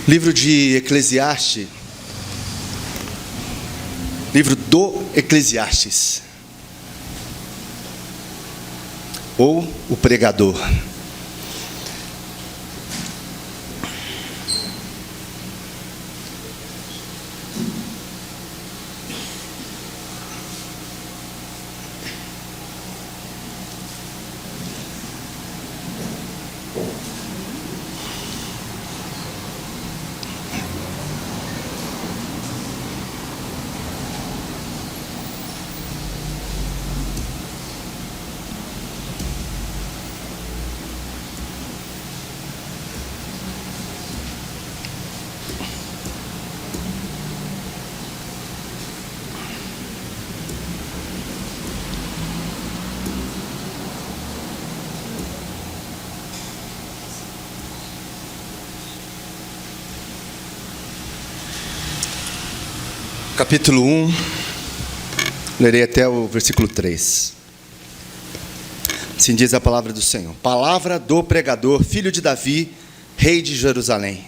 Livro de Eclesiastes, livro do Eclesiastes, ou o pregador. Capítulo 1, lerei até o versículo 3. Assim diz a palavra do Senhor. Palavra do pregador, filho de Davi, rei de Jerusalém.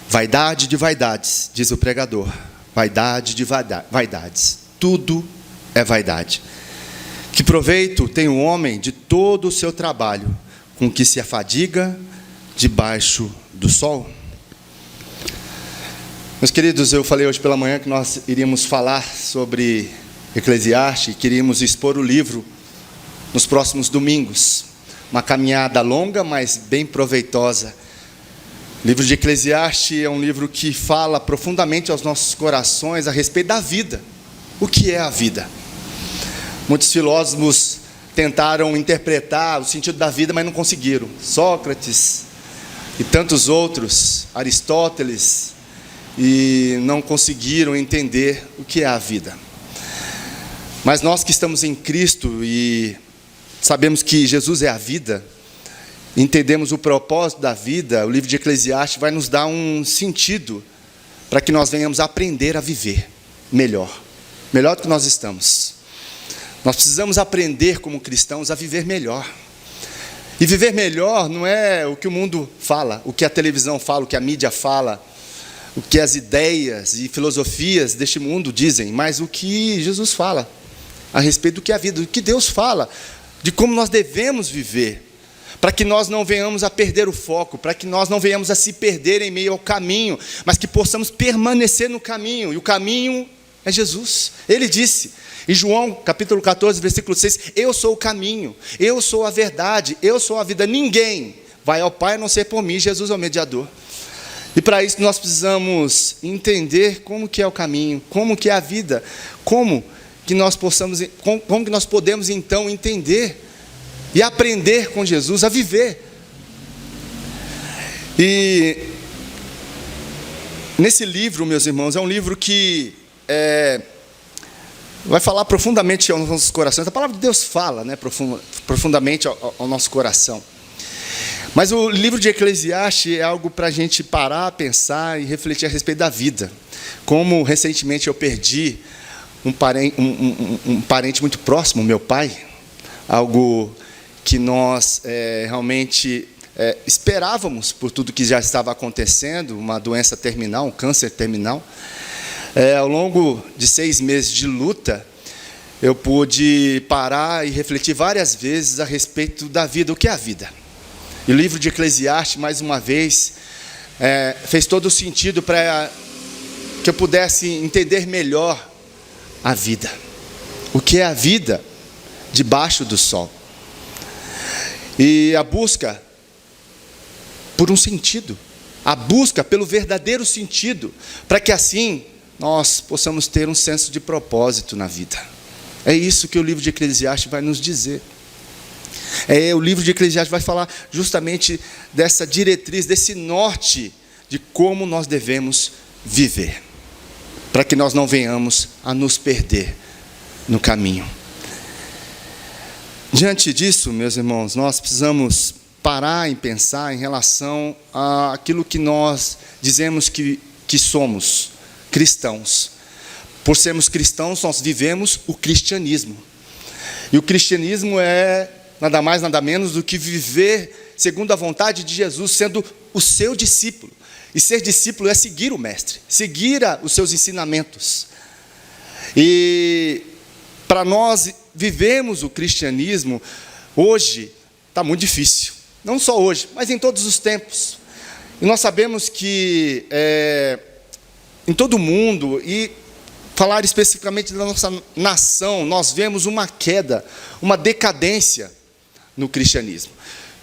Vaidade de vaidades, diz o pregador. Vaidade de vaidades. Tudo é vaidade. Que proveito tem o homem de todo o seu trabalho, com que se afadiga debaixo do sol? Meus queridos, eu falei hoje pela manhã que nós iríamos falar sobre Eclesiastes, queríamos expor o livro nos próximos domingos. Uma caminhada longa, mas bem proveitosa. O livro de Eclesiastes é um livro que fala profundamente aos nossos corações a respeito da vida. O que é a vida? Muitos filósofos tentaram interpretar o sentido da vida, mas não conseguiram. Sócrates e tantos outros, Aristóteles, e não conseguiram entender o que é a vida. Mas nós que estamos em Cristo e sabemos que Jesus é a vida, entendemos o propósito da vida, o livro de Eclesiastes vai nos dar um sentido para que nós venhamos aprender a viver melhor do que nós estamos. Nós precisamos aprender como cristãos a viver melhor. E viver melhor não é o que o mundo fala, o que a televisão fala, o que a mídia fala, o que as ideias e filosofias deste mundo dizem, mas o que Jesus fala a respeito do que é a vida, do que Deus fala, de como nós devemos viver, para que nós não venhamos a perder o foco, para que nós não venhamos a se perder em meio ao caminho, mas que possamos permanecer no caminho, e o caminho é Jesus. Ele disse em João capítulo 14, versículo 6, eu sou o caminho, eu sou a verdade, eu sou a vida, ninguém vai ao Pai a não ser por mim. Jesus é o mediador. E para isso nós precisamos entender como que é o caminho, como que é a vida, como que nós podemos então entender e aprender com Jesus a viver. E nesse livro, meus irmãos, é um livro que vai falar profundamente aos nossos corações. A palavra de Deus fala, né, profundamente ao nosso coração. Mas o livro de Eclesiastes é algo para a gente parar, pensar e refletir a respeito da vida. Como recentemente eu perdi um parente muito próximo, meu pai, algo que nós realmente esperávamos por tudo que já estava acontecendo, uma doença terminal, um câncer terminal. Ao longo de 6 meses de luta, eu pude parar e refletir várias vezes a respeito da vida. O que é a vida? E o livro de Eclesiastes, mais uma vez, fez todo o sentido para que eu pudesse entender melhor a vida. O que é a vida debaixo do sol? E a busca por um sentido, a busca pelo verdadeiro sentido, para que assim nós possamos ter um senso de propósito na vida. É isso que o livro de Eclesiastes vai nos dizer. O livro de Eclesiastes vai falar justamente dessa diretriz, desse norte de como nós devemos viver, para que nós não venhamos a nos perder no caminho. Diante disso, meus irmãos, nós precisamos parar e pensar em relação àquilo que nós dizemos que somos cristãos. Por sermos cristãos, nós vivemos o cristianismo. E o cristianismo é nada mais, nada menos do que viver segundo a vontade de Jesus, sendo o seu discípulo. E ser discípulo é seguir o Mestre, seguir os seus ensinamentos. E para nós vivemos o cristianismo, hoje está muito difícil. Não só hoje, mas em todos os tempos. E nós sabemos que em todo o mundo, e falar especificamente da nossa nação, nós vemos uma queda, uma decadência no cristianismo.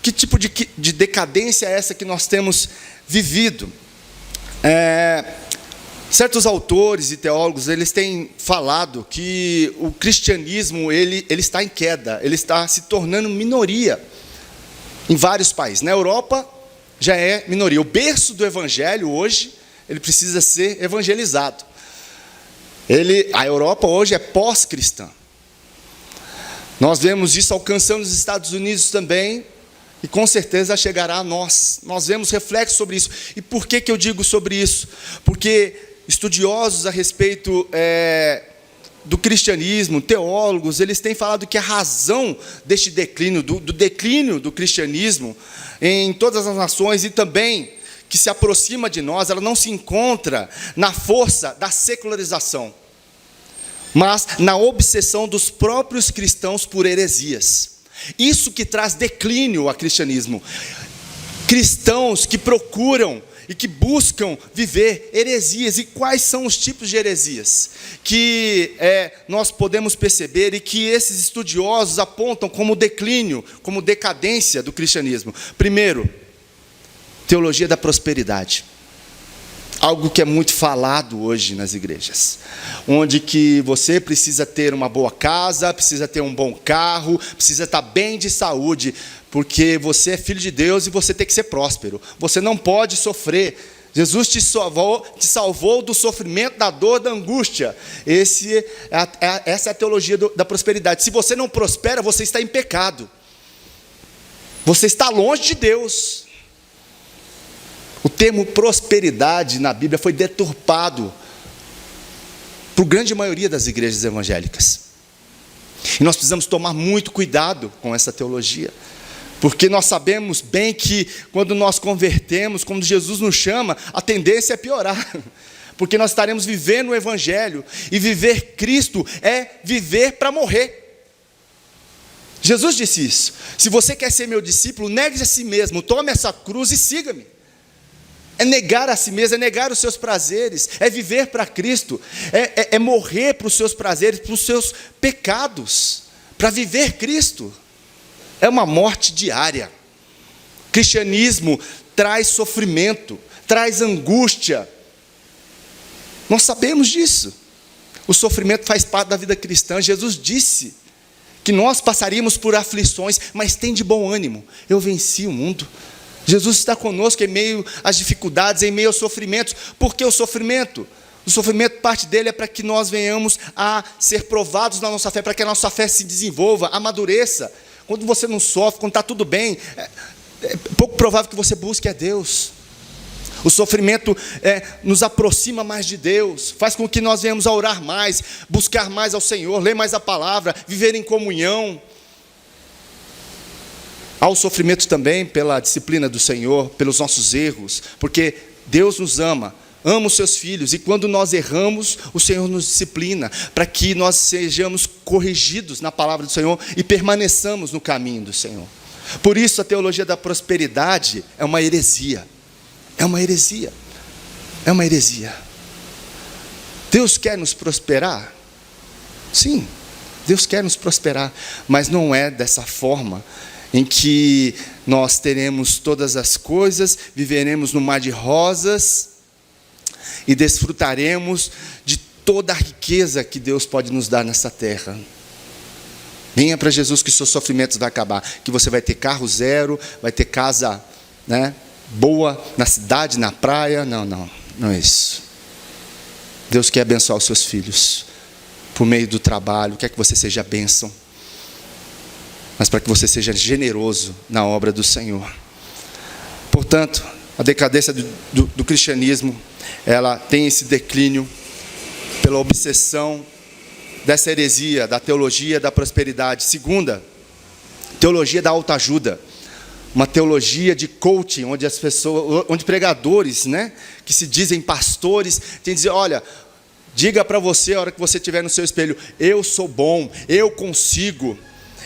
Que tipo de decadência é essa que nós temos vivido? Certos autores e teólogos, eles têm falado que o cristianismo ele está em queda, ele está se tornando minoria em vários países. Na Europa já é minoria. O berço do evangelho hoje, ele precisa ser evangelizado. A Europa hoje é pós-cristã. Nós vemos isso alcançando os Estados Unidos também, e com certeza chegará a nós. Nós vemos reflexos sobre isso. E por que eu digo sobre isso? Porque estudiosos a respeito do cristianismo, teólogos, eles têm falado que a razão deste declínio, do declínio do cristianismo em todas as nações e também que se aproxima de nós, ela não se encontra na força da secularização, mas na obsessão dos próprios cristãos por heresias. Isso que traz declínio ao cristianismo. Cristãos que procuram e que buscam viver heresias. E quais são os tipos de heresias que nós podemos perceber e que esses estudiosos apontam como declínio, como decadência do cristianismo? Primeiro, teologia da prosperidade. Algo que é muito falado hoje nas igrejas, onde que você precisa ter uma boa casa, precisa ter um bom carro, precisa estar bem de saúde, porque você é filho de Deus e você tem que ser próspero. Você não pode sofrer. Jesus te salvou do sofrimento, da dor, da angústia. Essa é a teologia da prosperidade. Se você não prospera, você está em pecado. Você está longe de Deus. O termo prosperidade na Bíblia foi deturpado por grande maioria das igrejas evangélicas. E nós precisamos tomar muito cuidado com essa teologia, porque nós sabemos bem que quando nós convertemos, quando Jesus nos chama, a tendência é piorar, porque nós estaremos vivendo o Evangelho, e viver Cristo é viver para morrer. Jesus disse isso: se você quer ser meu discípulo, negue-se a si mesmo, tome essa cruz e siga-me. É negar a si mesmo, é negar os seus prazeres, é viver para Cristo, é morrer para os seus prazeres, para os seus pecados, para viver Cristo. É uma morte diária. Cristianismo traz sofrimento, traz angústia. Nós sabemos disso. O sofrimento faz parte da vida cristã. Jesus disse que nós passaríamos por aflições, mas tem de bom ânimo. Eu venci o mundo. Jesus está conosco em meio às dificuldades, em meio aos sofrimentos. Por que o sofrimento? O sofrimento, parte dele é para que nós venhamos a ser provados na nossa fé, para que a nossa fé se desenvolva, amadureça. Quando você não sofre, quando está tudo bem, é pouco provável que você busque a Deus. O sofrimento nos aproxima mais de Deus, faz com que nós venhamos a orar mais, buscar mais ao Senhor, ler mais a palavra, viver em comunhão. Há o sofrimento também pela disciplina do Senhor, pelos nossos erros, porque Deus nos ama os seus filhos, e quando nós erramos, o Senhor nos disciplina, para que nós sejamos corrigidos na palavra do Senhor e permaneçamos no caminho do Senhor. Por isso a teologia da prosperidade é uma heresia. É uma heresia. É uma heresia. Deus quer nos prosperar? Sim, Deus quer nos prosperar, mas não é dessa forma em que nós teremos todas as coisas, viveremos no mar de rosas e desfrutaremos de toda a riqueza que Deus pode nos dar nessa terra. Venha para Jesus que seus sofrimentos vão acabar, que você vai ter carro zero, vai ter casa, boa na cidade, na praia. Não é isso. Deus quer abençoar os seus filhos por meio do trabalho, quer que você seja bênção, mas para que você seja generoso na obra do Senhor. Portanto, a decadência do cristianismo, ela tem esse declínio pela obsessão dessa heresia, da teologia da prosperidade. Segunda, teologia da autoajuda. uma teologia de coaching, onde pregadores, né, que se dizem pastores, tem que dizer, olha, diga para você, a hora que você estiver no seu espelho, eu sou bom, eu consigo,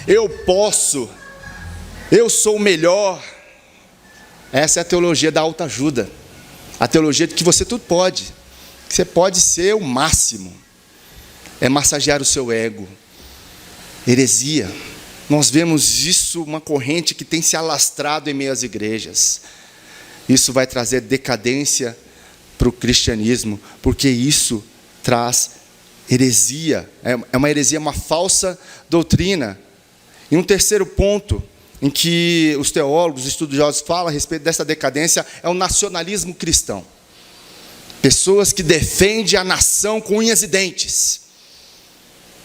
eu posso, eu sou o melhor. Essa é a teologia da autoajuda, a teologia de que você tudo pode, que você pode ser o máximo, é massagear o seu ego, heresia. Nós vemos isso, uma corrente que tem se alastrado em meio às igrejas. Isso vai trazer decadência para o cristianismo, porque isso traz heresia. É uma heresia, uma falsa doutrina. E um terceiro ponto, em que os teólogos, os estudiosos falam a respeito dessa decadência, é o nacionalismo cristão. Pessoas que defendem a nação com unhas e dentes.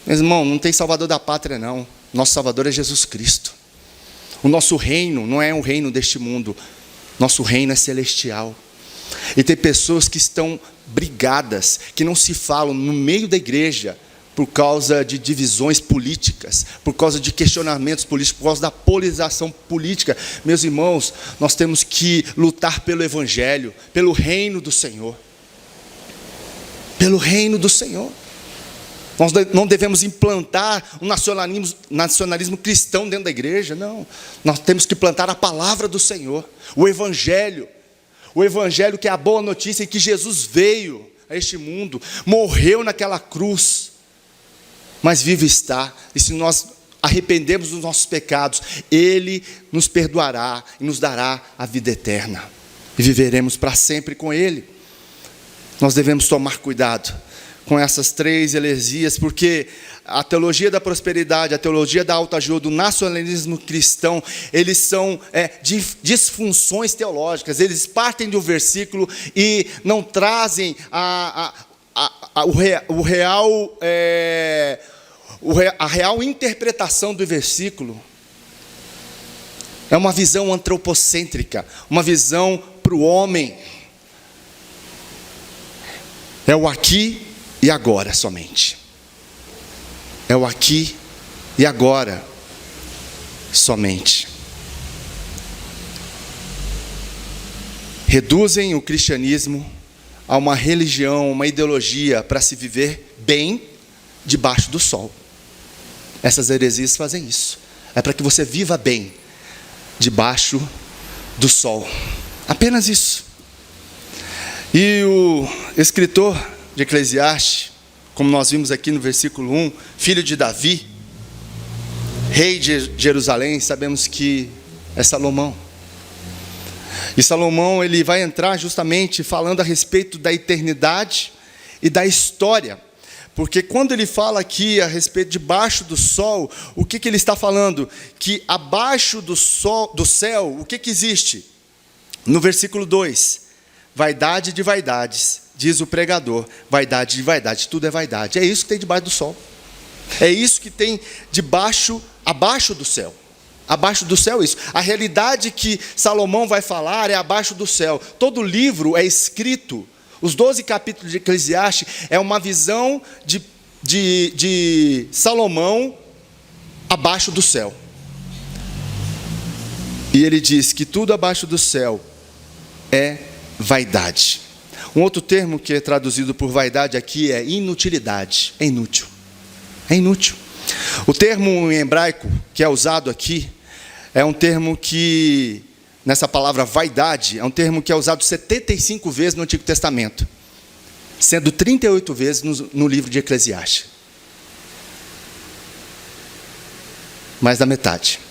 Meu irmão, não tem salvador da pátria, não. Nosso Salvador é Jesus Cristo. O nosso reino não é um reino deste mundo. Nosso reino é celestial. E tem pessoas que estão brigadas, que não se falam no meio da igreja, por causa de divisões políticas, por causa de questionamentos políticos, por causa da polarização política. Meus irmãos, nós temos que lutar pelo Evangelho, pelo reino do Senhor. Pelo reino do Senhor. Nós não devemos implantar um nacionalismo cristão dentro da igreja, não. Nós temos que plantar a palavra do Senhor, o Evangelho que é a boa notícia em que Jesus veio a este mundo, morreu naquela cruz, mas vivo está, e se nós arrependermos dos nossos pecados, Ele nos perdoará e nos dará a vida eterna, e viveremos para sempre com Ele. Nós devemos tomar cuidado com essas três heresias, porque a teologia da prosperidade, a teologia da autoajuda, o nacionalismo cristão, eles são disfunções teológicas. Eles partem do versículo e não trazem a real interpretação do versículo. É uma visão antropocêntrica, uma visão para o homem. É o aqui e agora somente. É o aqui e agora somente. Reduzem o cristianismo a uma religião, uma ideologia para se viver bem debaixo do sol. Essas heresias fazem isso. É para que você viva bem debaixo do sol. Apenas isso. E o escritor de Eclesiastes, como nós vimos aqui no versículo 1, filho de Davi, rei de Jerusalém, sabemos que é Salomão. E Salomão, ele vai entrar justamente falando a respeito da eternidade e da história. Porque quando ele fala aqui a respeito de debaixo do sol, o que ele está falando? Que abaixo do céu, o que existe? No versículo 2, vaidade de vaidades, diz o pregador, vaidade de vaidade, tudo é vaidade. É isso que tem debaixo do sol. É isso que tem abaixo do céu. Abaixo do céu é isso. A realidade que Salomão vai falar é abaixo do céu. Todo livro é escrito, os 12 capítulos de Eclesiastes, é uma visão de Salomão abaixo do céu. E ele diz que tudo abaixo do céu é vaidade. Um outro termo que é traduzido por vaidade aqui é inutilidade. É inútil. É inútil. O termo em hebraico que é usado aqui é um termo que, nessa palavra vaidade, é um termo que é usado 75 vezes no Antigo Testamento, sendo 38 vezes no livro de Eclesiastes. Mais da metade.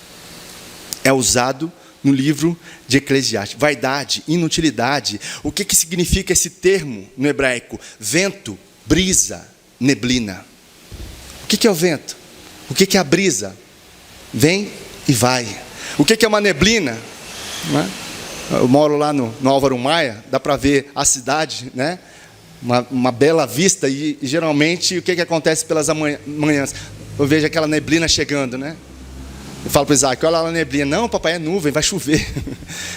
É usado no livro de Eclesiastes. Vaidade, inutilidade. O que significa esse termo no hebraico? Vento, brisa, neblina. O que é o vento? O que é a brisa? Vem e vai. O que é uma neblina? Eu moro lá no Álvaro Maia, dá para ver a cidade, né? Uma bela vista, e geralmente o que acontece pelas manhãs? Eu vejo aquela neblina chegando, né? Eu falo para o Isaac, olha lá a neblina. Não, papai, é nuvem, vai chover.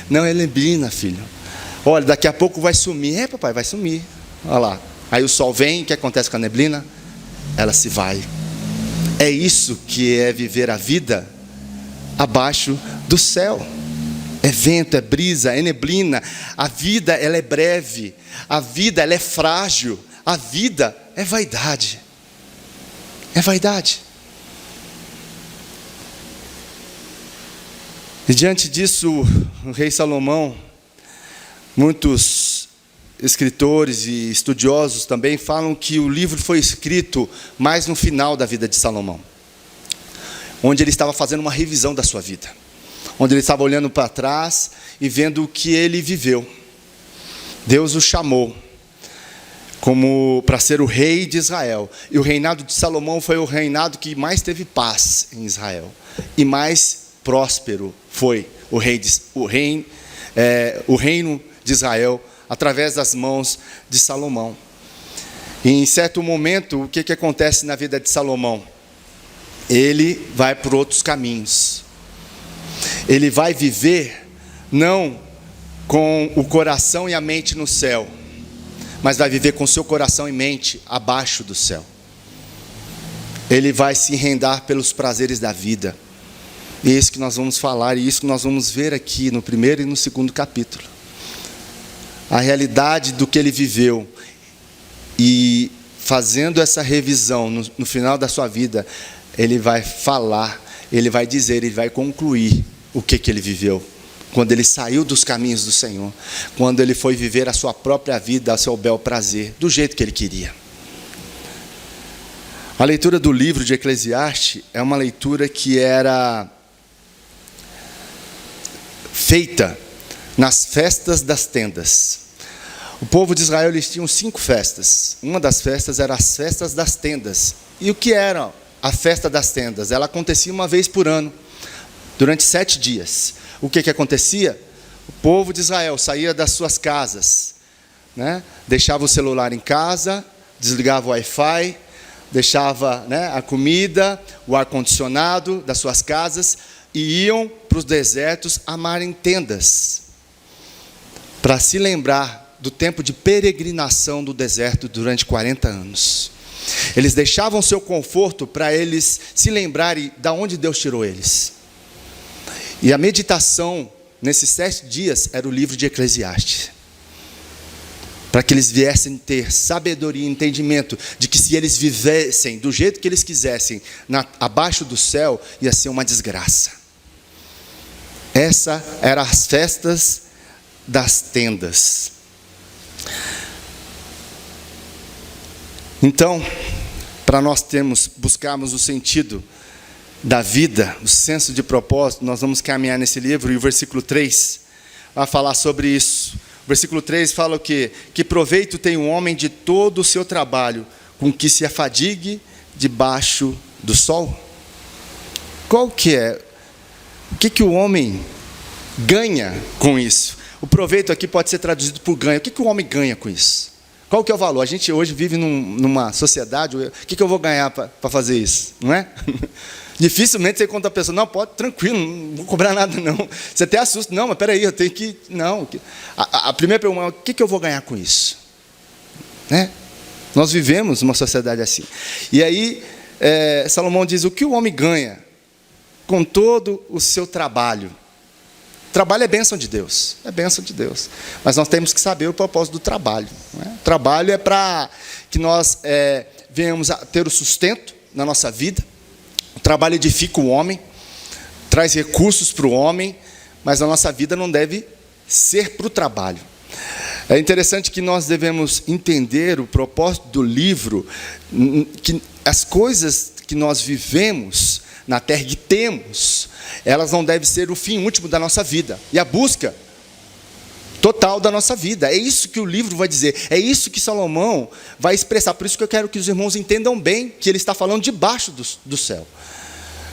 Não, é neblina, filho. Olha, daqui a pouco vai sumir. É, papai, vai sumir. Olha lá. Aí o sol vem, o que acontece com a neblina? Ela se vai. É isso que é viver a vida abaixo do céu. É vento, é brisa, é neblina. A vida, ela é breve. A vida, ela é frágil. A vida é vaidade. É vaidade. E diante disso, o rei Salomão, muitos escritores e estudiosos também falam que o livro foi escrito mais no final da vida de Salomão, onde ele estava fazendo uma revisão da sua vida, onde ele estava olhando para trás e vendo o que ele viveu. Deus o chamou como para ser o rei de Israel, e o reinado de Salomão foi o reinado que mais teve paz em Israel, e mais próspero foi o reino de Israel, através das mãos de Salomão. E em certo momento, o que acontece na vida de Salomão? Ele vai por outros caminhos. Ele vai viver não com o coração e a mente no céu, mas vai viver com seu coração e mente abaixo do céu. Ele vai se enrendar pelos prazeres da vida. E é isso que nós vamos falar, e isso que nós vamos ver aqui no primeiro e no segundo capítulo. A realidade do que ele viveu. E fazendo essa revisão no final da sua vida, ele vai falar, ele vai dizer, ele vai concluir o que ele viveu. Quando ele saiu dos caminhos do Senhor. Quando ele foi viver a sua própria vida, a seu bel prazer, do jeito que ele queria. A leitura do livro de Eclesiastes é uma leitura que era feita nas festas das tendas. O povo de Israel, eles tinham 5 festas. Uma das festas era as festas das tendas. E o que era a festa das tendas? Ela acontecia uma vez por ano, durante 7 dias. O que acontecia? O povo de Israel saía das suas casas, né? Deixava o celular em casa, desligava o Wi-Fi, deixava, né, a comida, o ar-condicionado das suas casas, e iam para os desertos amarem tendas, para se lembrar do tempo de peregrinação do deserto durante 40 anos. Eles deixavam seu conforto para eles se lembrarem de onde Deus tirou eles. E a meditação nesses 7 dias era o livro de Eclesiastes, para que eles viessem ter sabedoria e entendimento de que se eles vivessem do jeito que eles quisessem, abaixo do céu, ia ser uma desgraça. Essa eram as festas das tendas. Então, para nós buscarmos o sentido da vida, o senso de propósito, nós vamos caminhar nesse livro, e o versículo 3 vai falar sobre isso. O versículo 3 fala o quê? Que proveito tem um homem de todo o seu trabalho, com que se afadigue debaixo do sol? Qual que é? O que o homem ganha com isso? O proveito aqui pode ser traduzido por ganho. O que o homem ganha com isso? Qual que é o valor? A gente hoje vive numa sociedade, o que eu vou ganhar para fazer isso? Não é? Dificilmente você conta a pessoa, não, pode, tranquilo, não vou cobrar nada não. Você até assusta, não, mas peraí, eu tenho que... Não. A primeira pergunta é, o que eu vou ganhar com isso? Né? Nós vivemos uma sociedade assim. E aí, Salomão diz, o que o homem ganha com todo o seu trabalho? Trabalho é bênção de Deus, é bênção de Deus. Mas nós temos que saber o propósito do trabalho. Não é? O trabalho é para que nós venhamos a ter o sustento na nossa vida. O trabalho edifica o homem, traz recursos para o homem, mas a nossa vida não deve ser para o trabalho. É interessante que nós devemos entender o propósito do livro, que as coisas que nós vivemos na terra que temos, elas não devem ser o fim último da nossa vida, e a busca total da nossa vida. É isso que o livro vai dizer, é isso que Salomão vai expressar. Por isso que eu quero que os irmãos entendam bem que ele está falando debaixo do céu.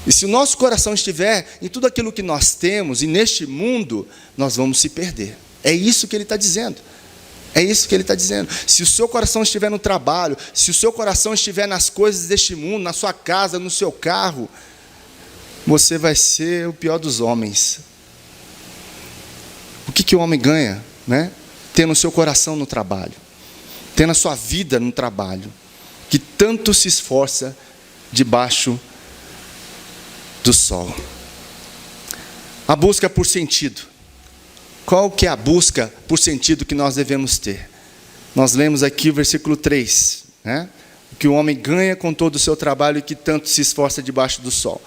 E se o nosso coração estiver em tudo aquilo que nós temos, e neste mundo, nós vamos se perder. É isso que ele está dizendo. É isso que ele está dizendo. Se o seu coração estiver no trabalho, se o seu coração estiver nas coisas deste mundo, na sua casa, no seu carro, você vai ser o pior dos homens. O que o homem ganha, né? Tendo o seu coração no trabalho, tendo a sua vida no trabalho, que tanto se esforça debaixo do sol. A busca por sentido. Qual que é a busca por sentido que nós devemos ter? Nós lemos aqui o versículo 3, né? Que o homem ganha com todo o seu trabalho e que tanto se esforça debaixo do sol.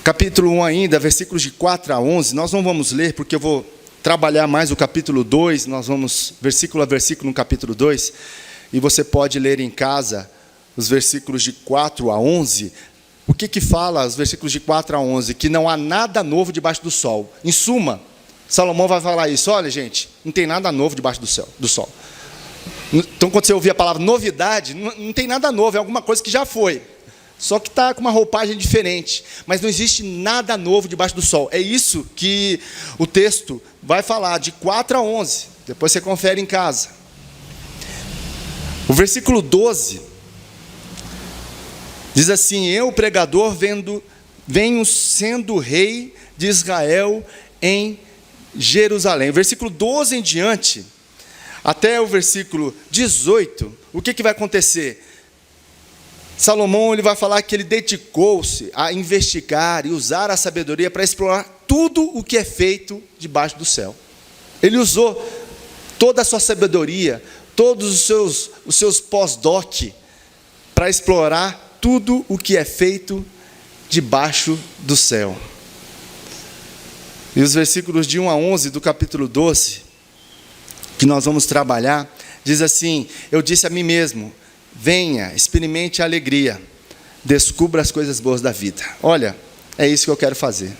Capítulo 1 ainda, versículos de 4 a 11, nós não vamos ler, porque eu vou trabalhar mais o capítulo 2, nós vamos versículo a versículo no capítulo 2, e você pode ler em casa os versículos de 4 a 11. O que fala os versículos de 4 a 11? Que não há nada novo debaixo do sol. Em suma, Salomão vai falar isso. Olha, gente, não tem nada novo debaixo do sol. Então, quando você ouvir a palavra novidade, não tem nada novo, é alguma coisa que já foi. Só que está com uma roupagem diferente. Mas não existe nada novo debaixo do sol. É isso que o texto vai falar, de 4 a 11. Depois você confere em casa. O versículo 12 diz assim: eu, pregador, venho sendo rei de Israel em Jerusalém. O versículo 12 em diante, até o versículo 18, o que vai acontecer? Salomão ele vai falar que ele dedicou-se a investigar e usar a sabedoria para explorar tudo o que é feito debaixo do céu. Ele usou toda a sua sabedoria, todos os seus pós-doc, para explorar tudo o que é feito debaixo do céu. E os versículos de 1 a 11 do capítulo 12, que nós vamos trabalhar, diz assim: eu disse a mim mesmo, venha, experimente a alegria, descubra as coisas boas da vida. Olha, é isso que eu quero fazer.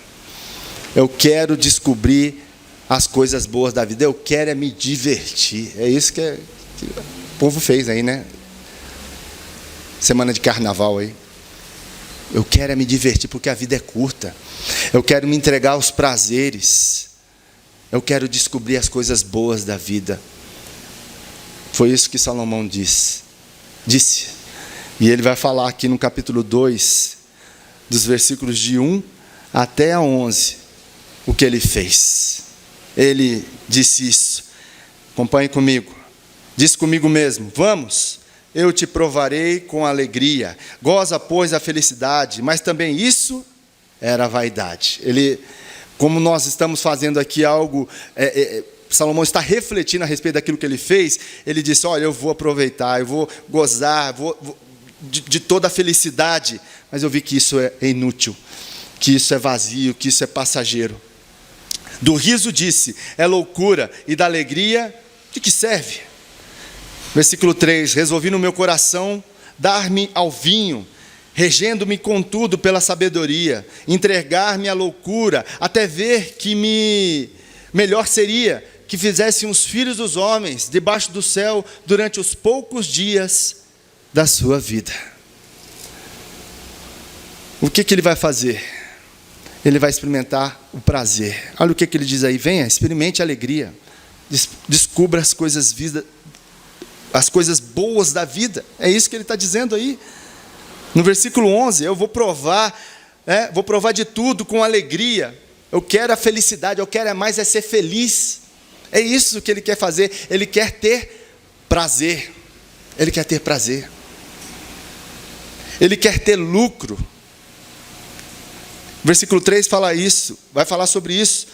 Eu quero descobrir as coisas boas da vida, eu quero é me divertir. É isso que o povo fez aí, né? Semana de carnaval aí. Eu quero é me divertir, porque a vida é curta. Eu quero me entregar aos prazeres. Eu quero descobrir as coisas boas da vida. Foi isso que Salomão disse. E ele vai falar aqui no capítulo 2, dos versículos de 1 até a 11, o que ele fez. Ele disse isso. Acompanhe comigo. Disse comigo mesmo: vamos, eu te provarei com alegria. Goza, pois, a felicidade. Mas também isso era vaidade. Como nós estamos fazendo aqui algo, Salomão está refletindo a respeito daquilo que ele fez. Ele disse: olha, eu vou aproveitar, eu vou gozar, de toda a felicidade. Mas eu vi que isso é inútil, que isso é vazio, que isso é passageiro. Do riso disse: é loucura, e da alegria, de que serve? Versículo 3: resolvi no meu coração dar-me ao vinho, regendo-me contudo pela sabedoria, entregar-me à loucura, até ver que melhor seria que fizessem os filhos dos homens debaixo do céu durante os poucos dias da sua vida. O que ele vai fazer? Ele vai experimentar o prazer. Olha o que ele diz aí: venha, experimente a alegria, descubra as coisas boas da vida. É isso que ele está dizendo aí. No versículo 11, eu vou provar de tudo com alegria. Eu quero a felicidade, eu quero mais ser feliz. É isso que ele quer fazer. Ele quer ter prazer. Ele quer ter prazer. Ele quer ter lucro. Versículo 3 fala isso, vai falar sobre isso.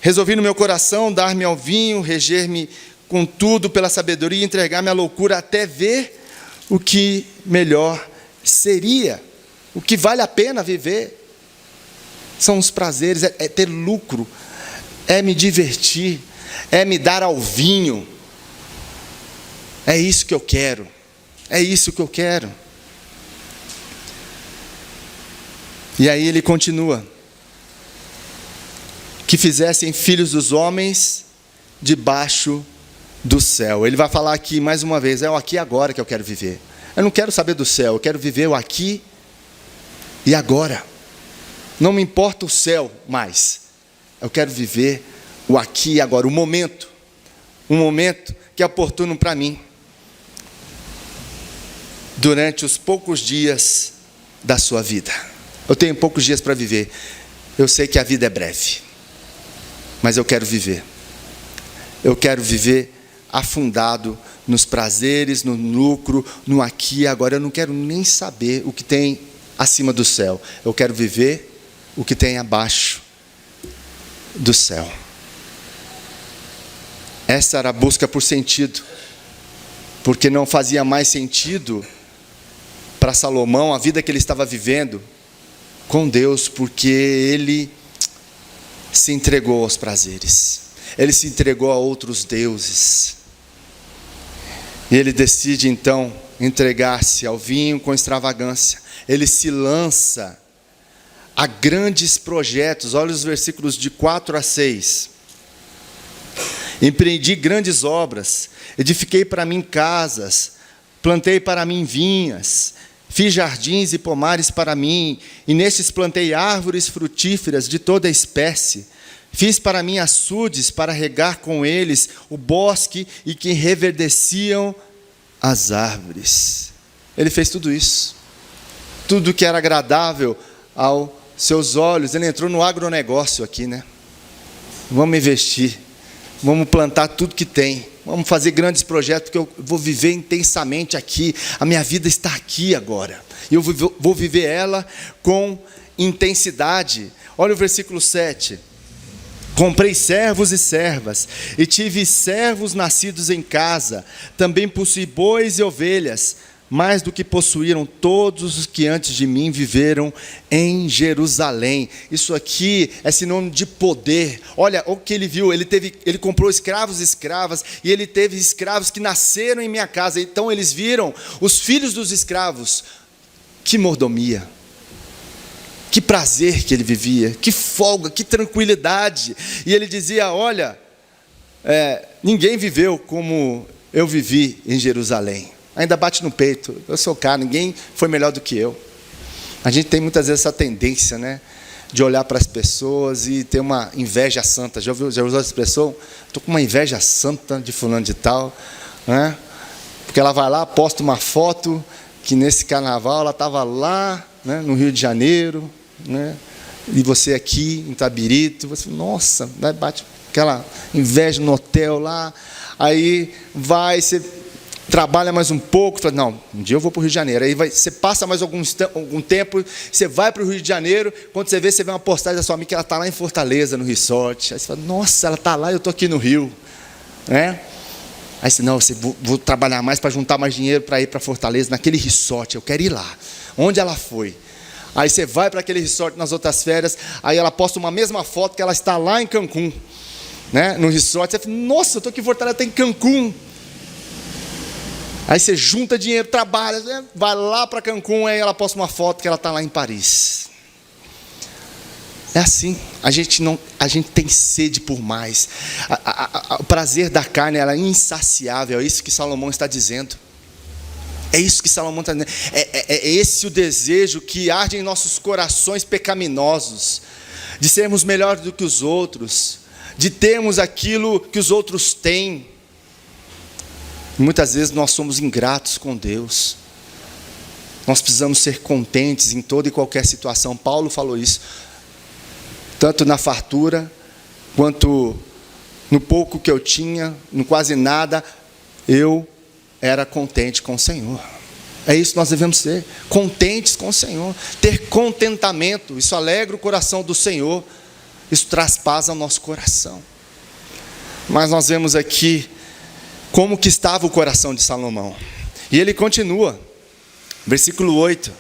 Resolvi no meu coração dar-me ao vinho, reger-me contudo pela sabedoria, entregar-me à loucura, até ver o que melhor seria, o que vale a pena viver. São os prazeres, é ter lucro, é me divertir, é me dar ao vinho. É isso que eu quero, é isso que eu quero. E aí ele continua: que fizessem filhos dos homens debaixo do céu. Ele vai falar aqui mais uma vez: é o aqui e agora que eu quero viver. Eu não quero saber do céu, eu quero viver o aqui e agora. Não me importa o céu mais. Eu quero viver o aqui e agora, o momento. Um momento que é oportuno para mim. Durante os poucos dias da sua vida. Eu tenho poucos dias para viver. Eu sei que a vida é breve. Mas eu quero viver. Eu quero viver afundado nos prazeres, no lucro, no aqui e agora. Eu não quero nem saber o que tem acima do céu. Eu quero viver o que tem abaixo do céu. Essa era a busca por sentido, porque não fazia mais sentido para Salomão a vida que ele estava vivendo com Deus, porque ele se entregou aos prazeres, ele se entregou a outros deuses, e ele decide então entregar-se ao vinho com extravagância. Ele se lança a grandes projetos. Olha os versículos de 4 a 6. Empreendi grandes obras, edifiquei para mim casas, plantei para mim vinhas, fiz jardins e pomares para mim, e nestes plantei árvores frutíferas de toda espécie. Fiz para mim açudes para regar com eles o bosque e que reverdeciam as árvores. Ele fez tudo isso, tudo que era agradável aos seus olhos. Ele entrou no agronegócio aqui, né? Vamos investir, vamos plantar tudo que tem, vamos fazer grandes projetos, porque eu vou viver intensamente aqui, a minha vida está aqui agora, e eu vou viver ela com intensidade. Olha o versículo 7. Comprei servos e servas, e tive servos nascidos em casa, também possuí bois e ovelhas, mais do que possuíram todos os que antes de mim viveram em Jerusalém. Isso aqui é sinônimo de poder. Olha o que ele viu, ele comprou escravos e escravas, e ele teve escravos que nasceram em minha casa. Então eles viram os filhos dos escravos. Que mordomia, que prazer que ele vivia, que folga, que tranquilidade. E ele dizia: olha, ninguém viveu como eu vivi em Jerusalém. Ainda bate no peito, eu sou o cara, ninguém foi melhor do que eu. A gente tem muitas vezes essa tendência, né, de olhar para as pessoas e ter uma inveja santa. Já usou essa expressão? Estou com uma inveja santa de fulano de tal, né? Porque ela vai lá, posta uma foto que nesse carnaval ela estava lá, né, no Rio de Janeiro, né, e você aqui em Itabirito, você, nossa, bate aquela inveja no hotel lá. Aí você trabalha mais um pouco, fala: não, um dia eu vou para o Rio de Janeiro. Aí você passa mais algum tempo, você vai para o Rio de Janeiro, quando você vê uma postagem da sua amiga que ela está lá em Fortaleza, no resort. Aí você fala: nossa, ela está lá e eu estou aqui no Rio, né? Aí você: não, vou trabalhar mais para juntar mais dinheiro para ir para Fortaleza, naquele resort, eu quero ir lá, onde ela foi. Aí você vai para aquele resort nas outras férias, aí ela posta uma mesma foto que ela está lá em Cancún, né, no resort. Você fala: nossa, eu estou aqui em Fortaleza, está em Cancún. Aí você junta dinheiro, trabalha, vai lá para Cancún, aí ela posta uma foto que ela está lá em Paris. É assim, a gente tem sede por mais. O prazer da carne ela é insaciável, é isso que Salomão está dizendo. É isso que Salomão está dizendo. É esse o desejo que arde em nossos corações pecaminosos, de sermos melhores do que os outros, de termos aquilo que os outros têm. Muitas vezes nós somos ingratos com Deus. Nós precisamos ser contentes em toda e qualquer situação. Paulo falou isso, tanto na fartura, quanto no pouco que eu tinha, no quase nada, eu era contente com o Senhor. É isso que nós devemos ser, contentes com o Senhor, ter contentamento. Isso alegra o coração do Senhor, isso traz paz ao nosso coração. Mas nós vemos aqui como que estava o coração de Salomão. E ele continua, versículo 8.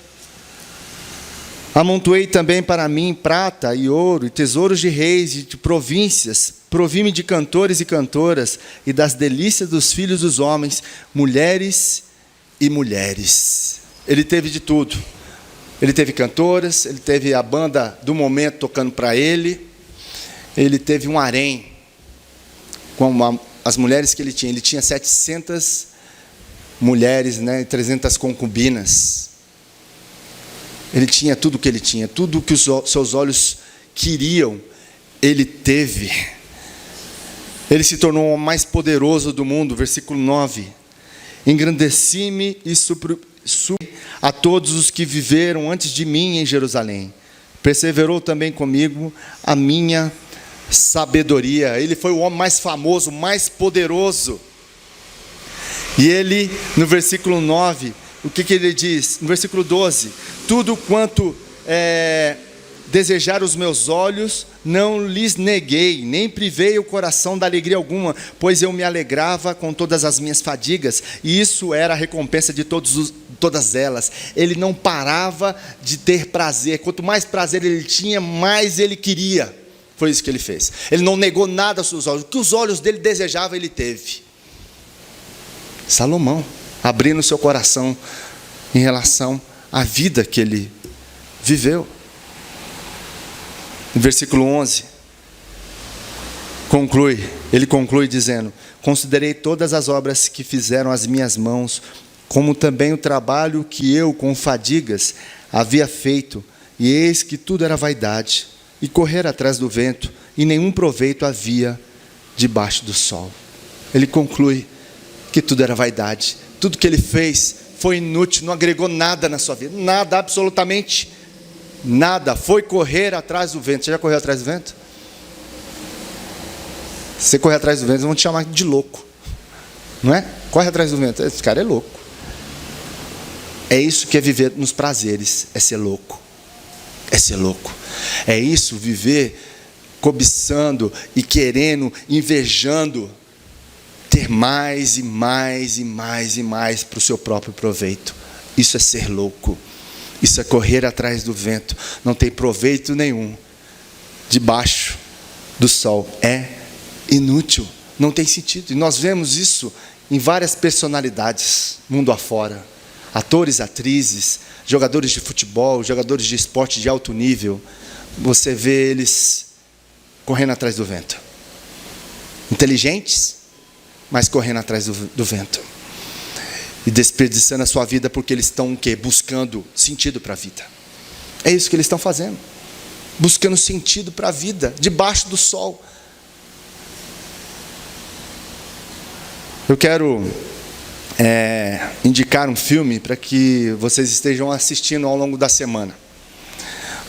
Amontoei também para mim prata e ouro, e tesouros de reis e de províncias, provi-me de cantores e cantoras, e das delícias dos filhos dos homens, mulheres e mulheres. Ele teve de tudo. Ele teve cantoras, ele teve a banda do momento tocando para ele, ele teve um harém, com as mulheres que ele tinha 700 mulheres, né, 300 concubinas. Ele tinha tudo o que ele tinha, tudo o que os seus olhos queriam, ele teve. Ele se tornou o mais poderoso do mundo, versículo 9. Engrandeci-me e supri a todos os que viveram antes de mim em Jerusalém. Perseverou também comigo a minha sabedoria. Ele foi o homem mais famoso, mais poderoso. E ele, no versículo 9, o que ele diz? No versículo 12: tudo quanto desejar os meus olhos, não lhes neguei, nem privei o coração da alegria alguma, pois eu me alegrava com todas as minhas fadigas, e isso era a recompensa de todas elas. Ele não parava de ter prazer. Quanto mais prazer ele tinha, mais ele queria. Foi isso que ele fez. Ele não negou nada aos seus olhos. O que os olhos dele desejavam, ele teve. Salomão, abrindo seu coração em relação à vida que ele viveu. No versículo 11, ele conclui dizendo: considerei todas as obras que fizeram as minhas mãos, como também o trabalho que eu com fadigas havia feito, e eis que tudo era vaidade, e correr atrás do vento, e nenhum proveito havia debaixo do sol. Ele conclui que tudo era vaidade, tudo que ele fez foi inútil, não agregou nada na sua vida, nada, absolutamente nada, foi correr atrás do vento. Você já correu atrás do vento? Se você correr atrás do vento, eles vão te chamar de louco, não é? Corre atrás do vento, esse cara é louco. É isso que é viver nos prazeres, é ser louco, é ser louco. É isso, viver cobiçando e querendo, invejando, ter mais e mais e mais e mais para o seu próprio proveito. Isso é ser louco, isso é correr atrás do vento, não tem proveito nenhum debaixo do sol, é inútil, não tem sentido. E nós vemos isso em várias personalidades, mundo afora. Atores, atrizes, jogadores de futebol, jogadores de esporte de alto nível, você vê eles correndo atrás do vento. Inteligentes, mas correndo atrás do vento. E desperdiçando a sua vida porque eles estão o quê? Buscando sentido para a vida. É isso que eles estão fazendo. Buscando sentido para a vida, debaixo do sol. Eu quero indicar um filme para que vocês estejam assistindo ao longo da semana.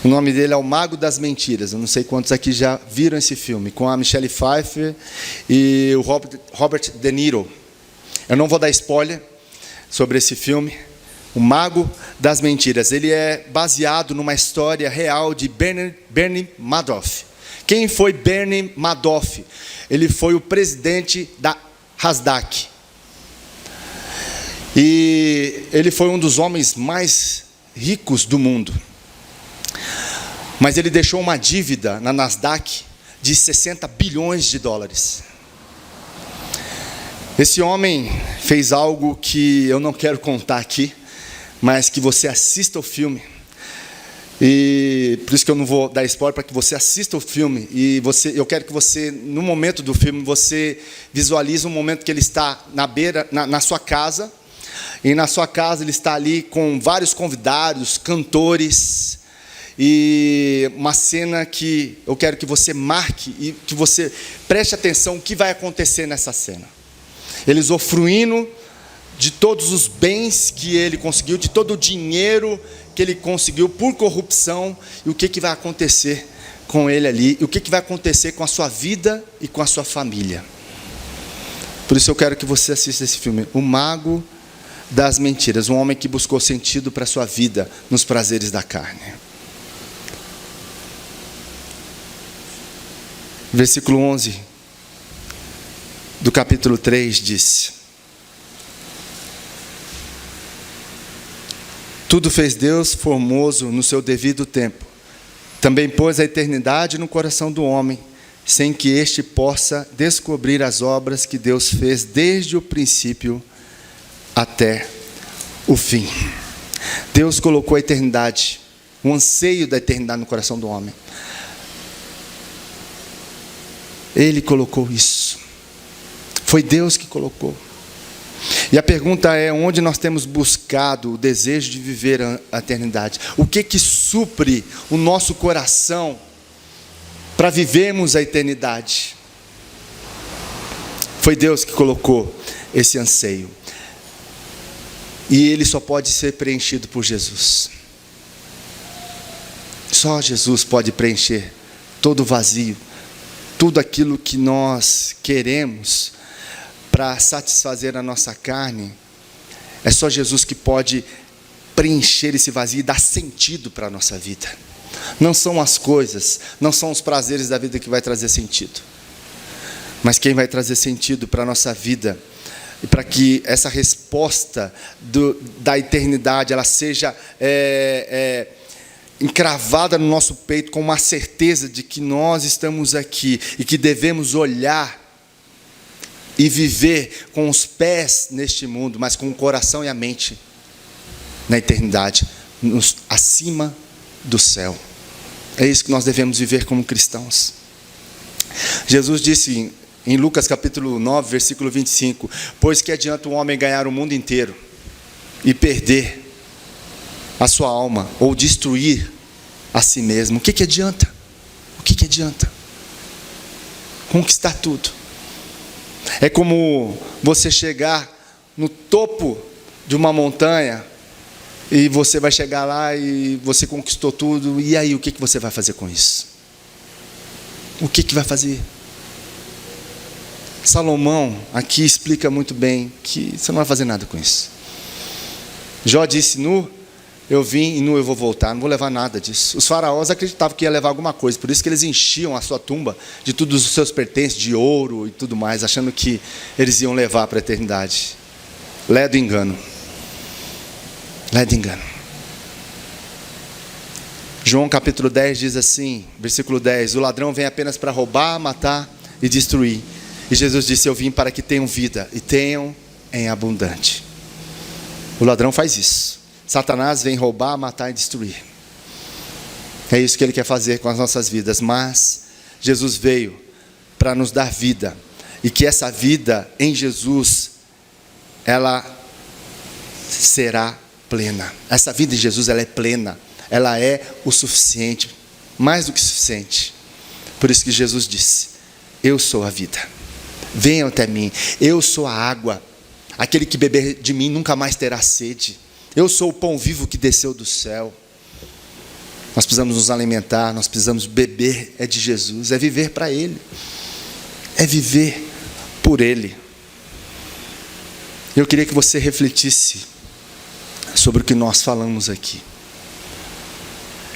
O nome dele é O Mago das Mentiras. Eu não sei quantos aqui já viram esse filme, com a Michelle Pfeiffer e o Robert De Niro. Eu não vou dar spoiler sobre esse filme, O Mago das Mentiras. Ele é baseado numa história real de Bernie Madoff. Quem foi Bernie Madoff? Ele foi o presidente da Nasdaq. E ele foi um dos homens mais ricos do mundo. Mas ele deixou uma dívida na Nasdaq de 60 bilhões de dólares. Esse homem fez algo que eu não quero contar aqui, mas que você assista o filme. E por isso que eu não vou dar spoiler, para que você assista o filme. E eu quero que você, no momento do filme, você visualize um momento que ele está na sua casa. E na sua casa ele está ali com vários convidados, cantores. E uma cena que eu quero que você marque e que você preste atenção o que vai acontecer nessa cena. Eles usufruindo de todos os bens que ele conseguiu, de todo o dinheiro que ele conseguiu por corrupção, e o que vai acontecer com ele ali, e o que vai acontecer com a sua vida e com a sua família. Por isso eu quero que você assista esse filme, O Mago das Mentiras, um homem que buscou sentido para a sua vida nos prazeres da carne. Versículo 11 do capítulo 3 diz: tudo fez Deus formoso no seu devido tempo. Também pôs a eternidade no coração do homem, sem que este possa descobrir as obras que Deus fez desde o princípio até o fim. Deus colocou a eternidade, o anseio da eternidade no coração do homem. Ele colocou isso. Foi Deus que colocou. E a pergunta é: onde nós temos buscado o desejo de viver a eternidade? O que supre o nosso coração para vivermos a eternidade? Foi Deus que colocou esse anseio. E ele só pode ser preenchido por Jesus. Só Jesus pode preencher todo o vazio, tudo aquilo que nós queremos para satisfazer a nossa carne. É só Jesus que pode preencher esse vazio e dar sentido para a nossa vida. Não são as coisas, não são os prazeres da vida que vai trazer sentido. Mas quem vai trazer sentido para a nossa vida, e para que essa resposta da eternidade ela seja encravada no nosso peito com uma certeza de que nós estamos aqui e que devemos olhar e viver com os pés neste mundo, mas com o coração e a mente na eternidade, acima do céu. É isso que nós devemos viver como cristãos. Jesus disse em Lucas capítulo 9, versículo 25, pois que adianta um homem ganhar o mundo inteiro e perder a sua alma, ou destruir a si mesmo? O que adianta? O que adianta? Conquistar tudo. É como você chegar no topo de uma montanha, e você vai chegar lá e você conquistou tudo, e aí o que você vai fazer com isso? O que vai fazer? Salomão aqui explica muito bem que você não vai fazer nada com isso. Jó disse: nu eu vim e nu eu vou voltar, não vou levar nada disso. Os faraós acreditavam que ia levar alguma coisa, por isso que eles enchiam a sua tumba de todos os seus pertences, de ouro e tudo mais, achando que eles iam levar para a eternidade. Lé do engano. Lé do engano. João capítulo 10 diz assim, versículo 10, o ladrão vem apenas para roubar, matar e destruir. E Jesus disse: eu vim para que tenham vida e tenham em abundante. O ladrão faz isso. Satanás vem roubar, matar e destruir. É isso que ele quer fazer com as nossas vidas. Mas Jesus veio para nos dar vida. E que essa vida em Jesus, ela será plena. Essa vida em Jesus, ela é plena. Ela é o suficiente. Mais do que suficiente. Por isso que Jesus disse: eu sou a vida. Venham até mim. Eu sou a água. Aquele que beber de mim nunca mais terá sede. Eu sou o pão vivo que desceu do céu. Nós precisamos nos alimentar, nós precisamos beber, é de Jesus, é viver para Ele. É viver por Ele. Eu queria que você refletisse sobre o que nós falamos aqui.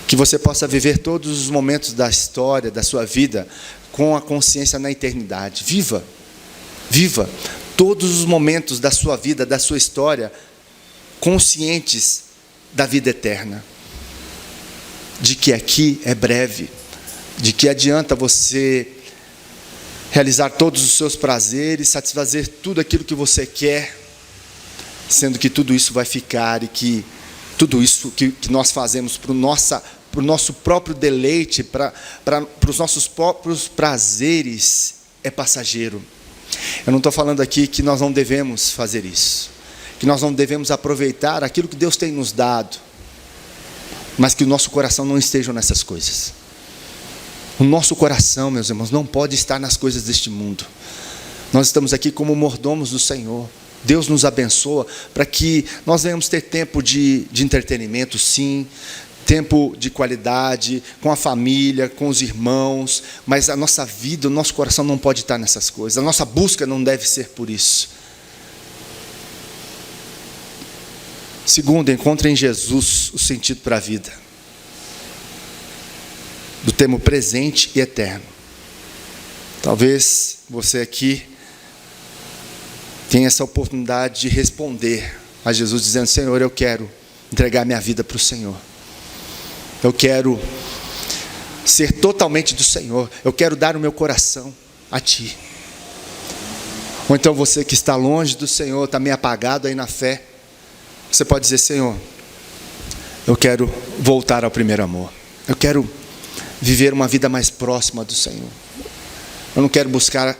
Que você possa viver todos os momentos da história, da sua vida, com a consciência na eternidade. Viva todos os momentos da sua vida, da sua história, conscientes da vida eterna, de que aqui é breve, de que adianta você realizar todos os seus prazeres, satisfazer tudo aquilo que você quer, sendo que tudo isso vai ficar, e que tudo isso que nós fazemos para o nosso próprio deleite, para os nossos próprios prazeres, é passageiro. Eu não estou falando aqui que nós não devemos fazer isso, que nós não devemos aproveitar aquilo que Deus tem nos dado, mas que o nosso coração não esteja nessas coisas. O nosso coração, meus irmãos, não pode estar nas coisas deste mundo. Nós estamos aqui como mordomos do Senhor. Deus nos abençoa para que nós venhamos ter tempo de entretenimento, sim, tempo de qualidade, com a família, com os irmãos, mas a nossa vida, o nosso coração não pode estar nessas coisas. A nossa busca não deve ser por isso. Segundo, encontre em Jesus o sentido para a vida, do termo presente e eterno. Talvez você aqui tenha essa oportunidade de responder a Jesus dizendo: Senhor, eu quero entregar minha vida para o Senhor. Eu quero ser totalmente do Senhor. Eu quero dar o meu coração a Ti. Ou então você que está longe do Senhor, está meio apagado aí na fé, você pode dizer: Senhor, eu quero voltar ao primeiro amor. Eu quero viver uma vida mais próxima do Senhor. Eu não quero buscar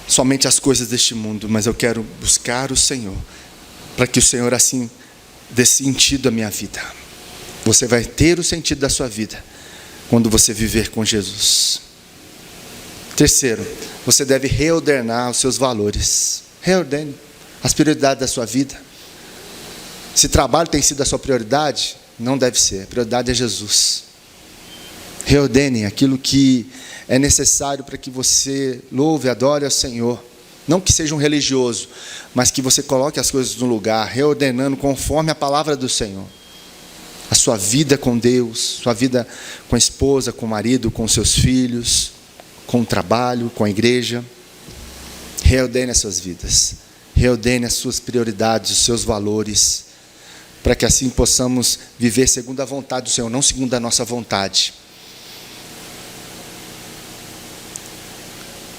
somente as coisas deste mundo, mas eu quero buscar o Senhor, para que o Senhor assim dê sentido à minha vida. Você vai ter o sentido da sua vida quando você viver com Jesus. Terceiro, você deve reordenar os seus valores. Reordene as prioridades da sua vida. Se trabalho tem sido a sua prioridade, não deve ser. A prioridade é Jesus. Reordene aquilo que é necessário para que você louve e adore ao Senhor. Não que seja um religioso, mas que você coloque as coisas no lugar, reordenando conforme a palavra do Senhor. a sua vida com Deus, sua vida com a esposa, com o marido, com seus filhos, com o trabalho, com a igreja. Reordene as suas vidas, reordene as suas prioridades, os seus valores, para que assim possamos viver segundo a vontade do Senhor, não segundo a nossa vontade.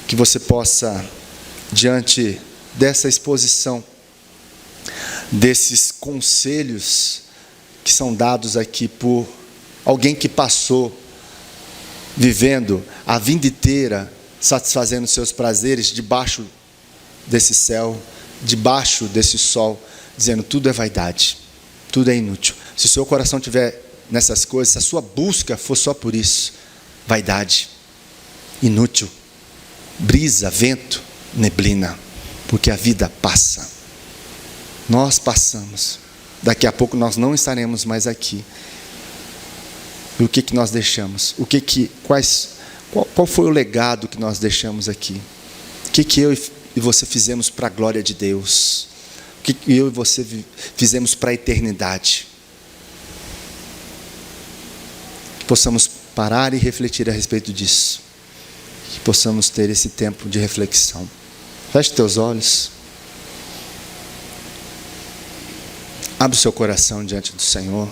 Que você possa, diante dessa exposição, desses conselhos que são dados aqui por alguém que passou vivendo a vida inteira, satisfazendo seus prazeres debaixo desse céu, debaixo desse sol, dizendo tudo é vaidade, tudo é inútil. Se o seu coração estiver nessas coisas, se a sua busca for só por isso, vaidade, inútil, brisa, vento, neblina, porque a vida passa. Nós passamos. Daqui a pouco nós não estaremos mais aqui. E o que nós deixamos? Qual foi o legado que nós deixamos aqui? O que eu e você fizemos para a glória de Deus? O que eu e você fizemos para a eternidade? Que possamos parar e refletir a respeito disso. Que possamos ter esse tempo de reflexão. Feche teus olhos. Abre o seu coração diante do Senhor.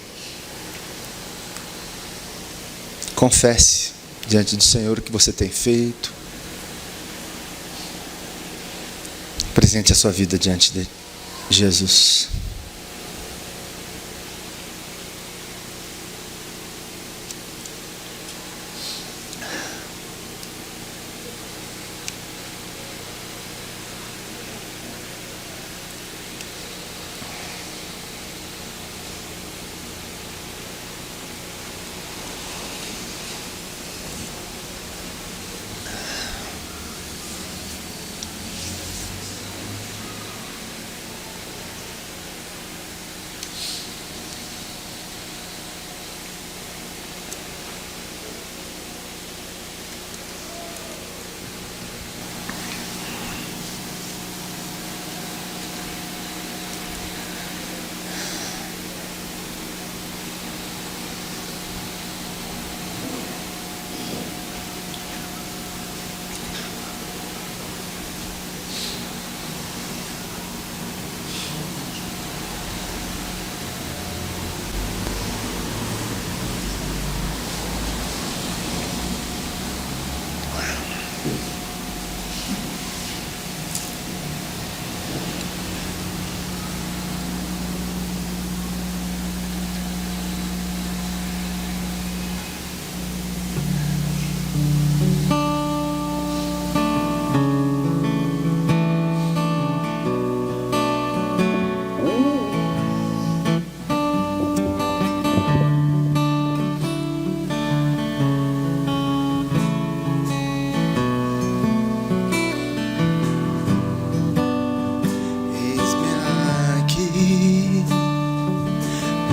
Confesse diante do Senhor o que você tem feito. Apresente a sua vida diante de Jesus.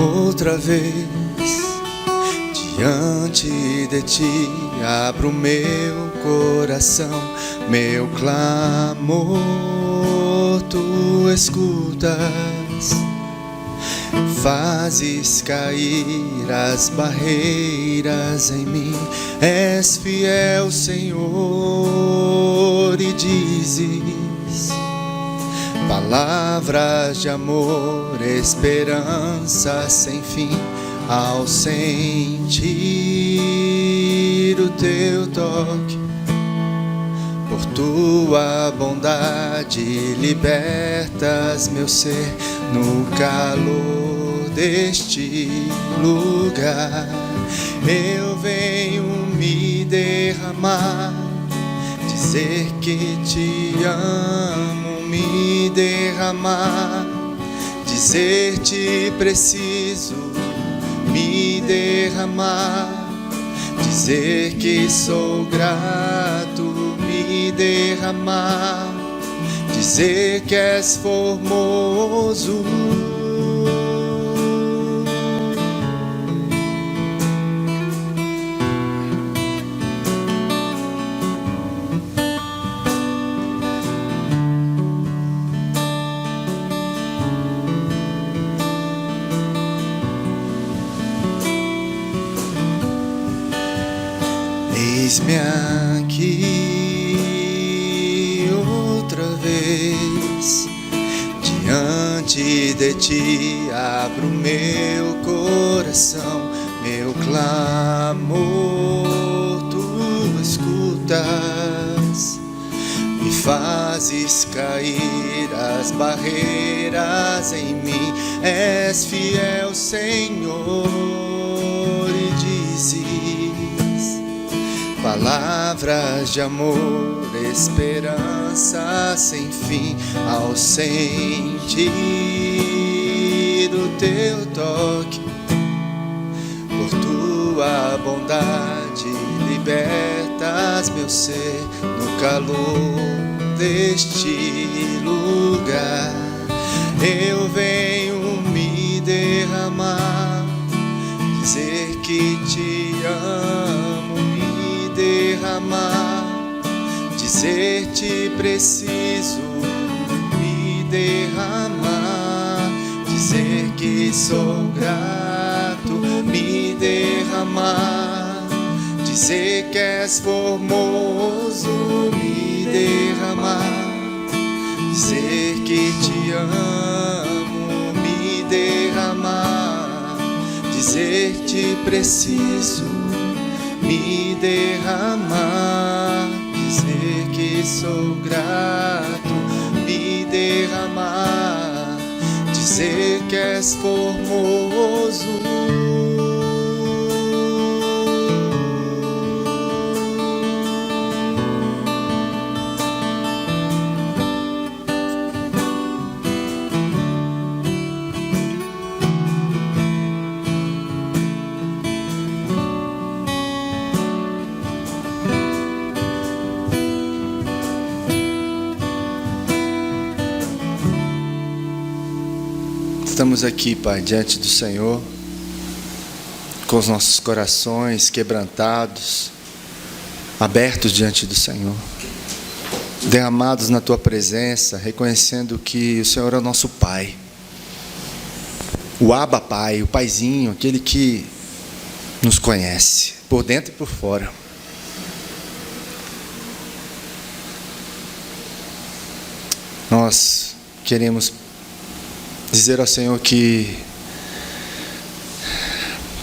Outra vez, diante de ti, abro meu coração, meu clamor tu escutas, fazes cair as barreiras em mim, és fiel, Senhor, e dizes palavras de amor, esperança sem fim, ao sentir o teu toque. Por tua bondade libertas meu ser no calor deste lugar. Eu venho me derramar, dizer que te amo, me derramar, dizer te preciso, me derramar, dizer que sou grato, me derramar, dizer que és formoso. Eis-me aqui outra vez, diante de ti abro meu coração, meu clamor tu escutas, me fazes cair as barreiras em mim, és fiel, Senhor, e dizes palavras de amor, esperança sem fim, ao sentir o teu toque, por tua bondade libertas meu ser no calor deste lugar. Eu venho me derramar, dizer que te amo, me derramar, dizer te preciso, me derramar, dizer que sou grato, me derramar, dizer que és formoso, me derramar, dizer que te amo, me derramar, dizer te preciso, me derramar, dizer que sou grato, me derramar, dizer que és formoso. Estamos aqui, Pai, diante do Senhor, com os nossos corações quebrantados, abertos diante do Senhor, derramados na Tua presença, reconhecendo que o Senhor é o nosso Pai, o Abba Pai, o Paizinho, aquele que nos conhece, por dentro e por fora. Nós queremos dizer ao Senhor que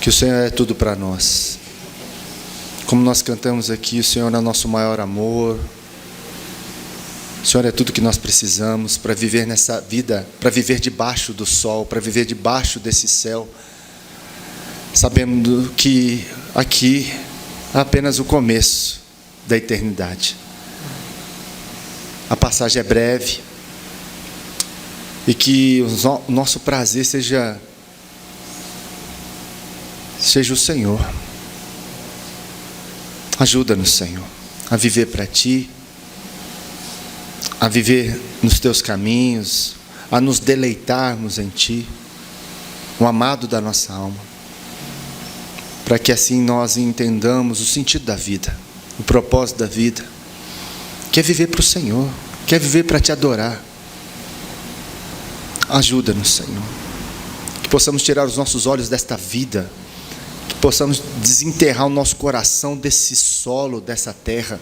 o Senhor é tudo para nós. Como nós cantamos aqui, o Senhor é nosso maior amor. O Senhor é tudo que nós precisamos para viver nessa vida, para viver debaixo do sol, para viver debaixo desse céu, sabendo que aqui é apenas o começo da eternidade. A passagem é breve. E que o nosso prazer seja o Senhor. Ajuda-nos, Senhor, a viver para Ti, a viver nos Teus caminhos, a nos deleitarmos em Ti, o amado da nossa alma, para que assim nós entendamos o sentido da vida, o propósito da vida, que é viver para o Senhor, que é viver para Te adorar. Ajuda-nos, Senhor, que possamos tirar os nossos olhos desta vida, que possamos desenterrar o nosso coração desse solo, dessa terra,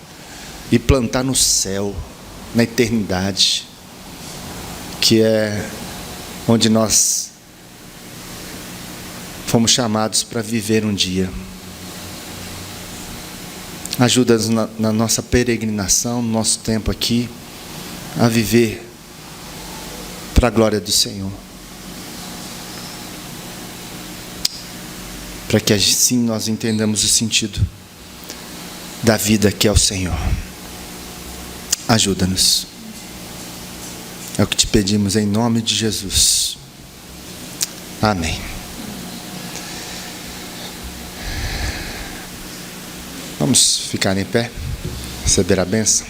e plantar no céu, na eternidade, que é onde nós fomos chamados para viver um dia. Ajuda-nos na nossa peregrinação, no nosso tempo aqui, a viver para a glória do Senhor, para que assim nós entendamos o sentido da vida que é o Senhor. Ajuda-nos, é o que te pedimos em nome de Jesus, amém. Vamos ficar em pé, receber a bênção.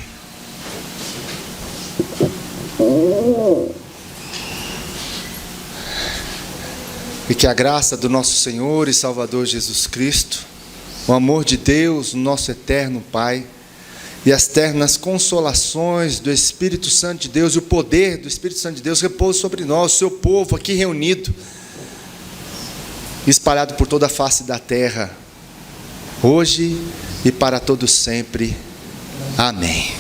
E que a graça do nosso Senhor e Salvador Jesus Cristo, o amor de Deus, nosso eterno Pai, e as ternas consolações do Espírito Santo de Deus, e o poder do Espírito Santo de Deus repouse sobre nós, o seu povo aqui reunido, espalhado por toda a face da terra, hoje e para todo sempre. Amém.